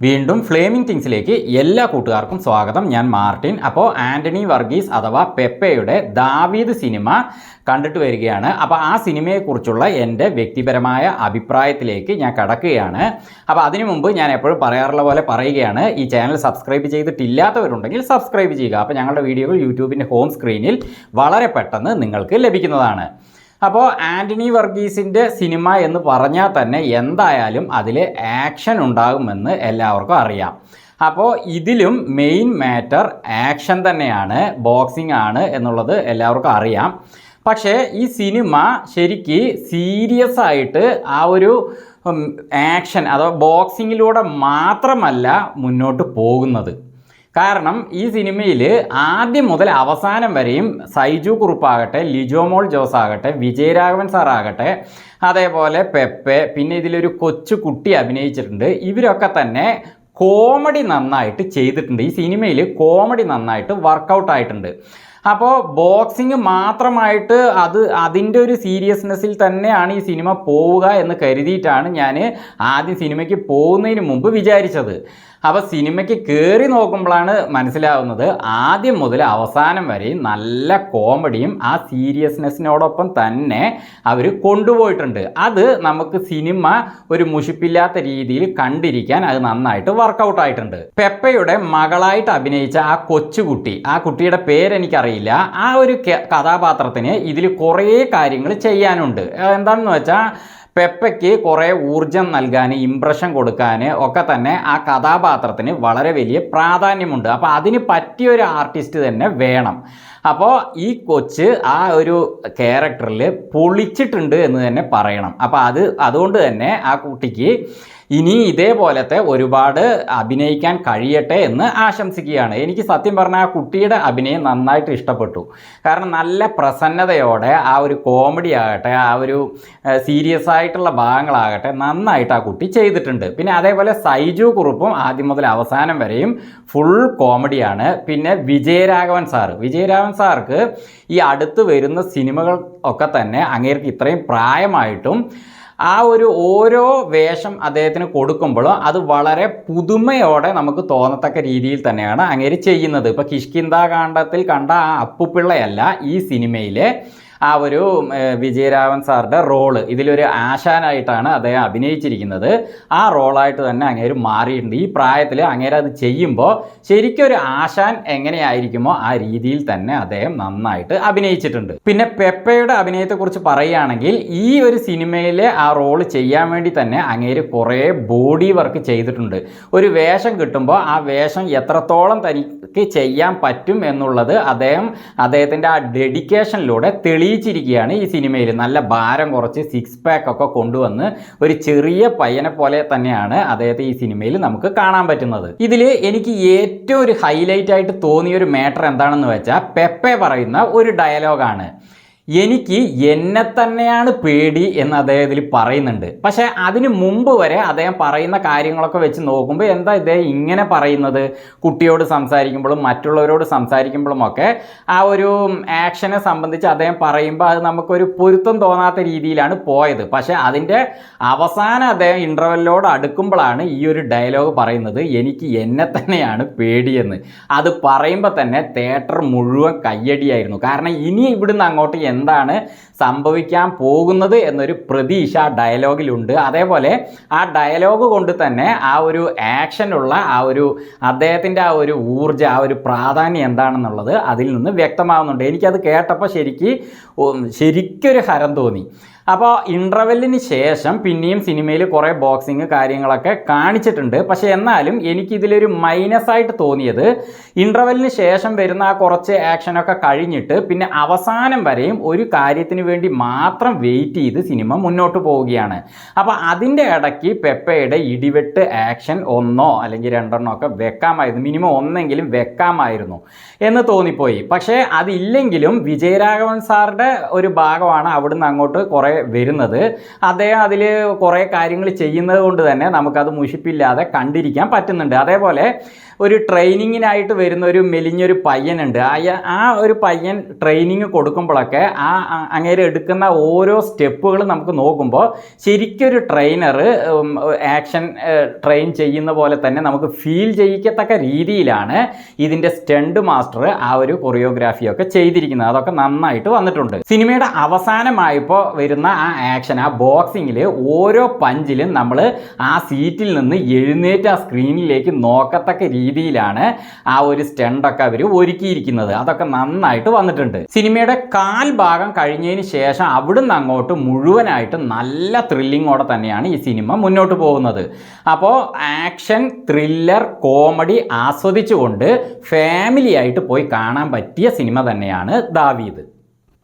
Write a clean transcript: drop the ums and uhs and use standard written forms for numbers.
വീണ്ടും ഫ്ലേമിംഗ് തിങ്സിലേക്ക് എല്ലാ കൂട്ടുകാർക്കും സ്വാഗതം. ഞാൻ മാർട്ടിൻ. അപ്പോൾ ആൻ്റണി വർഗീസ് അഥവാ പെപ്പയുടെ ദാവീദ് സിനിമ കണ്ടിട്ട് വരികയാണ്. അപ്പോൾ ആ സിനിമയെക്കുറിച്ചുള്ള എൻ്റെ വ്യക്തിപരമായ അഭിപ്രായത്തിലേക്ക് ഞാൻ കടക്കുകയാണ്. അപ്പോൾ അതിനു മുമ്പ് ഞാൻ എപ്പോഴും പറയാറുള്ള പോലെ പറയുകയാണ്, ഈ ചാനൽ സബ്സ്ക്രൈബ് ചെയ്തിട്ടില്ലാത്തവരുണ്ടെങ്കിൽ സബ്സ്ക്രൈബ് ചെയ്യുക. അപ്പോൾ ഞങ്ങളുടെ വീഡിയോകൾ യൂട്യൂബിൻ്റെ ഹോം സ്ക്രീനിൽ വളരെ പെട്ടെന്ന് നിങ്ങൾക്ക് ലഭിക്കുന്നതാണ്. അപ്പോൾ ആൻ്റണി വർഗീസിൻ്റെ സിനിമ എന്ന് പറഞ്ഞാൽ തന്നെ എന്തായാലും അതിൽ ആക്ഷൻ ഉണ്ടാകുമെന്ന് എല്ലാവർക്കും അറിയാം. അപ്പോൾ ഇതിലും മെയിൻ മാറ്റർ ആക്ഷൻ തന്നെയാണ്, ബോക്സിംഗ് ആണ് എന്നുള്ളത് എല്ലാവർക്കും അറിയാം. പക്ഷേ ഈ സിനിമ ശരിക്ക് സീരിയസ് ആയിട്ട് ആ ഒരു ആക്ഷൻ അഥവാ ബോക്സിങ്ങിലൂടെ മാത്രമല്ല മുന്നോട്ട് പോകുന്നത്. കാരണം ഈ സിനിമയിൽ ആദ്യം മുതൽ അവസാനം വരെയും സൈജു കുറുപ്പാകട്ടെ, ലിജോമോൾ ജോസ് ആകട്ടെ, വിജയരാഘവൻ സാർ ആകട്ടെ, അതേപോലെ പെപ്പെ, പിന്നെ ഇതിലൊരു കൊച്ചു കുട്ടി അഭിനയിച്ചിട്ടുണ്ട്. ഇവരൊക്കെ തന്നെ കോമഡി നന്നായിട്ട് ചെയ്തിട്ടുണ്ട്. ഈ സിനിമയിൽ കോമഡി നന്നായിട്ട് വർക്കൗട്ട് ആയിട്ടുണ്ട്. അപ്പോൾ ബോക്സിങ് മാത്രമായിട്ട് അതിൻ്റെ ഒരു സീരിയസ്നെസ്സിൽ തന്നെയാണ് ഈ സിനിമ പോവുക എന്ന് കരുതിയിട്ടാണ് ഞാൻ ആദ്യം സിനിമയ്ക്ക് പോകുന്നതിന് മുമ്പ് വിചാരിച്ചത്. അപ്പോൾ സിനിമയ്ക്ക് കയറി നോക്കുമ്പോഴാണ് മനസ്സിലാവുന്നത് ആദ്യം മുതൽ അവസാനം വരെ നല്ല കോമഡിയും ആ സീരിയസ്നെസ്സിനോടൊപ്പം തന്നെ അവർ കൊണ്ടുപോയിട്ടുണ്ട്. അത് നമുക്ക് സിനിമ ഒരു മുഷിപ്പില്ലാത്ത രീതിയിൽ കണ്ടിരിക്കാൻ അത് നന്നായിട്ട് വർക്കൗട്ട് ആയിട്ടുണ്ട്. പെപ്പയുടെ മകളായിട്ട് അഭിനയിച്ച ആ കൊച്ചുകുട്ടി, ആ കുട്ടിയുടെ പേരെനിക്കറിയില്ല, ആ ഒരു കഥാപാത്രത്തിന് ഇതിൽ കുറേ കാര്യങ്ങൾ ചെയ്യാനുണ്ട്. എന്താണെന്ന് വെച്ചാൽ പെപ്പയ്ക്ക് കുറേ ഊർജം നൽകാൻ, ഇംപ്രഷൻ കൊടുക്കാൻ ഒക്കെ തന്നെ ആ കഥാപാത്രത്തിന് വളരെ വലിയ പ്രാധാന്യമുണ്ട്. അപ്പോൾ അതിന് പറ്റിയൊരു ആർട്ടിസ്റ്റ് തന്നെ വേണം. അപ്പോൾ ഈ കൊച്ച് ആ ഒരു ക്യാരക്ടറിൽ പൊളിച്ചിട്ടുണ്ട് എന്ന് തന്നെ പറയണം. അപ്പോൾ അതുകൊണ്ട് തന്നെ ആ കുട്ടിക്ക് ഇനി ഇതേപോലത്തെ ഒരുപാട് അഭിനയിക്കാൻ കഴിയട്ടെ എന്ന് ആശംസിക്കുകയാണ്. എനിക്ക് സത്യം പറഞ്ഞാൽ ആ കുട്ടിയുടെ അഭിനയം നന്നായിട്ട് ഇഷ്ടപ്പെട്ടു. കാരണം നല്ല പ്രസന്നതയോടെ ആ ഒരു കോമഡി ആകട്ടെ, ആ ഒരു സീരിയസ് ആയിട്ടുള്ള ഭാഗങ്ങളാകട്ടെ നന്നായിട്ട് ആ കുട്ടി ചെയ്തിട്ടുണ്ട്. പിന്നെ അതേപോലെ സൈജു കുറുപ്പും ആദ്യം മുതൽ അവസാനം വരെയും ഫുൾ കോമഡിയാണ്. പിന്നെ വിജയരാഘവൻ സാർക്ക് ഈ അടുത്ത് വരുന്ന സിനിമകൾ ഒക്കെ തന്നെ അങ്ങേർക്ക് ഇത്രയും പ്രായമായിട്ടും ആ ഒരു ഓരോ വേഷം അദ്ദേഹത്തിന് കൊടുക്കുമ്പോഴും അത് വളരെ പുതുമയോടെ നമുക്ക് തോന്നത്തക്ക രീതിയിൽ തന്നെയാണ് അങ്ങേര് ചെയ്യുന്നത്. ഇപ്പോൾ കിഷ്കിന്ധാകാന്ഡത്തിൽ കണ്ട ആ അപ്പുപിള്ളയല്ല ഈ സിനിമയിലെ ആ ഒരു വിജയരാഘവൻ സാറിൻ്റെ റോള്. ഇതിലൊരു ആശാനായിട്ടാണ് അദ്ദേഹം അഭിനയിച്ചിരിക്കുന്നത്. ആ റോളായിട്ട് തന്നെ അങ്ങേര് മാറിയിട്ടുണ്ട്. ഈ പ്രായത്തിൽ അങ്ങേര് അത് ചെയ്യുമ്പോൾ ശരിക്കും ഒരു ആശാൻ എങ്ങനെയായിരിക്കുമോ ആ രീതിയിൽ തന്നെ അദ്ദേഹം നന്നായിട്ട് അഭിനയിച്ചിട്ടുണ്ട്. പിന്നെ പെപ്പയുടെ അഭിനയത്തെക്കുറിച്ച് പറയുകയാണെങ്കിൽ ഈ ഒരു സിനിമയിലെ ആ റോള് ചെയ്യാൻ വേണ്ടി തന്നെ അങ്ങേര് കുറേ ബോഡി വർക്ക് ചെയ്തിട്ടുണ്ട്. ഒരു വേഷം കിട്ടുമ്പോൾ ആ വേഷം എത്രത്തോളം തനിക്ക് ചെയ്യാൻ പറ്റും എന്നുള്ളത് അദ്ദേഹത്തിൻ്റെ ആ ഡെഡിക്കേഷനിലൂടെ തെളിയിച്ചിരിക്കുകയാണ് ഈ സിനിമയിൽ. നല്ല ഭാരം കുറച്ച് സിക്സ് പാക്ക് ഒക്കെ കൊണ്ടുവന്ന് ഒരു ചെറിയ പയ്യനെ പോലെ തന്നെയാണ് അദ്ദേഹത്തെ ഈ സിനിമയിൽ നമുക്ക് കാണാൻ പറ്റുന്നത്. ഇതിൽ എനിക്ക് ഏറ്റവും ഒരു ഹൈലൈറ്റ് ആയിട്ട് തോന്നിയ ഒരു മാറ്റർ എന്താണെന്ന് വെച്ചാൽ പെപ്പെ പറയുന്ന ഒരു ഡയലോഗാണ്. എനിക്ക് എന്നെ തന്നെയാണ് പേടി എന്ന് അദ്ദേഹം ഇതിൽ പറയുന്നുണ്ട്. പക്ഷേ അതിന് മുമ്പ് വരെ അദ്ദേഹം പറയുന്ന കാര്യങ്ങളൊക്കെ വെച്ച് നോക്കുമ്പോൾ എന്താ ഇദ്ദേഹം ഇങ്ങനെ പറയുന്നത്? കുട്ടിയോട് സംസാരിക്കുമ്പോഴും മറ്റുള്ളവരോട് സംസാരിക്കുമ്പോഴും ഒക്കെ ആ ഒരു ആക്ഷനെ സംബന്ധിച്ച് അദ്ദേഹം പറയുമ്പോൾ അത് നമുക്കൊരു പൊരുത്തം തോന്നാത്ത രീതിയിലാണ് പോയത്. പക്ഷേ അതിൻ്റെ അവസാനം അദ്ദേഹം ഇൻ്റർവെല്ലോട് അടുക്കുമ്പോഴാണ് ഈ ഒരു ഡയലോഗ് പറയുന്നത്, എനിക്ക് എന്നെ തന്നെയാണ് പേടിയെന്ന്. അത് പറയുമ്പോൾ തന്നെ തിയേറ്റർ മുഴുവൻ കയ്യടിയായിരുന്നു. കാരണം ഇനി ഇവിടുന്ന് അങ്ങോട്ട് എന്താണ് സംഭവിക്കാൻ പോകുന്നത് എന്നൊരു പ്രതീക്ഷ ആ ഡയലോഗിലുണ്ട്. അതേപോലെ ആ ഡയലോഗ് കൊണ്ട് തന്നെ ആ ഒരു ആക്ഷനുള്ള ആ ഒരു അദ്ദേഹത്തിൻ്റെ ആ ഒരു ഊർജ്ജം, ആ ഒരു പ്രാധാന്യം എന്താണെന്നുള്ളത് അതിൽ നിന്ന് വ്യക്തമാവുന്നുണ്ട്. എനിക്കത് കേട്ടപ്പോൾ ശരിക്കൊരു ഹരം തോന്നി. അപ്പോൾ ഇൻ്റർവെല്ലിന് ശേഷം പിന്നെയും സിനിമയിൽ കുറേ ബോക്സിങ് കാര്യങ്ങളൊക്കെ കാണിച്ചിട്ടുണ്ട്. പക്ഷേ എന്നാലും എനിക്കിതിലൊരു മൈനസായിട്ട് തോന്നിയത് ഇൻ്റർവെല്ലിന് ശേഷം വരുന്ന ആ കുറച്ച് ആക്ഷനൊക്കെ കഴിഞ്ഞിട്ട് പിന്നെ അവസാനം വരെയും ഒരു കാര്യത്തിന് വേണ്ടി മാത്രം വെയിറ്റ് ചെയ്ത് സിനിമ മുന്നോട്ട് പോവുകയാണ്. അപ്പോൾ അതിൻ്റെ ഇടയ്ക്ക് പെപ്പയുടെ ഇടിവെട്ട് ആക്ഷൻ ഒന്നോ അല്ലെങ്കിൽ രണ്ടെണ്ണോ ഒക്കെ വെക്കാമായിരുന്നു, മിനിമം ഒന്നെങ്കിലും വെക്കാമായിരുന്നു എന്ന് തോന്നിപ്പോയി. പക്ഷേ അതില്ലെങ്കിലും വിജയരാഘവൻ സാറുടെ ഒരു ഭാഗമാണ് അവിടുന്ന് അങ്ങോട്ട് കുറേ വരുന്നത്. അദ്ദേഹം അതിൽ കുറേ കാര്യങ്ങൾ ചെയ്യുന്നത് കൊണ്ട് തന്നെ നമുക്കത് മുഷിപ്പില്ലാതെ കണ്ടിരിക്കാൻ പറ്റുന്നുണ്ട്. അതേപോലെ ഒരു ട്രെയിനിങ്ങിനായിട്ട് വരുന്ന ഒരു മെലിഞ്ഞൊരു പയ്യനുണ്ട്. ആ ഒരു പയ്യൻ ട്രെയിനിങ് കൊടുക്കുമ്പോഴൊക്കെ അങ്ങേര് എടുക്കുന്ന ഓരോ സ്റ്റെപ്പുകൾ നമുക്ക് നോക്കുമ്പോൾ ശരിക്കൊരു ട്രെയിനർ ആക്ഷൻ ട്രെയിൻ ചെയ്യുന്ന പോലെ തന്നെ നമുക്ക് ഫീൽ ചെയ്യിക്കത്തക്ക രീതിയിലാണ് ഇതിൻ്റെ സ്റ്റണ്ട് മാസ്റ്റർ ആ ഒരു കൊറിയോഗ്രാഫിയൊക്കെ ചെയ്തിരിക്കുന്നത്. അതൊക്കെ നന്നായിട്ട് വന്നിട്ടുണ്ട്. സിനിമയുടെ അവസാനമായപ്പോൾ വരുന്ന ആ ആക്ഷൻ, ആ ബോക്സിങ്ങിൽ ഓരോ പഞ്ചിലും നമ്മൾ ആ സീറ്റിൽ നിന്ന് എഴുന്നേറ്റ് ആ സ്ക്രീനിലേക്ക് നോക്കത്തക്ക രീതിയിലാണ് ആ ഒരു സ്റ്റണ്ടൊക്കെ അവർ ഒരുക്കിയിരിക്കുന്നത്. അതൊക്കെ നന്നായിട്ട് വന്നിട്ടുണ്ട്. സിനിമയുടെ കാൽ ഭാഗം കഴിഞ്ഞതിന് ശേഷം അവിടുന്ന് അങ്ങോട്ട് മുഴുവനായിട്ട് നല്ല ത്രില്ലിങ്ങോടെ തന്നെയാണ് ഈ സിനിമ മുന്നോട്ട് പോകുന്നത്. അപ്പോൾ ആക്ഷൻ, ത്രില്ലർ, കോമഡി ആസ്വദിച്ചുകൊണ്ട് ഫാമിലി ആയിട്ട് പോയി കാണാൻ പറ്റിയ സിനിമ തന്നെയാണ് ദാവീദ്.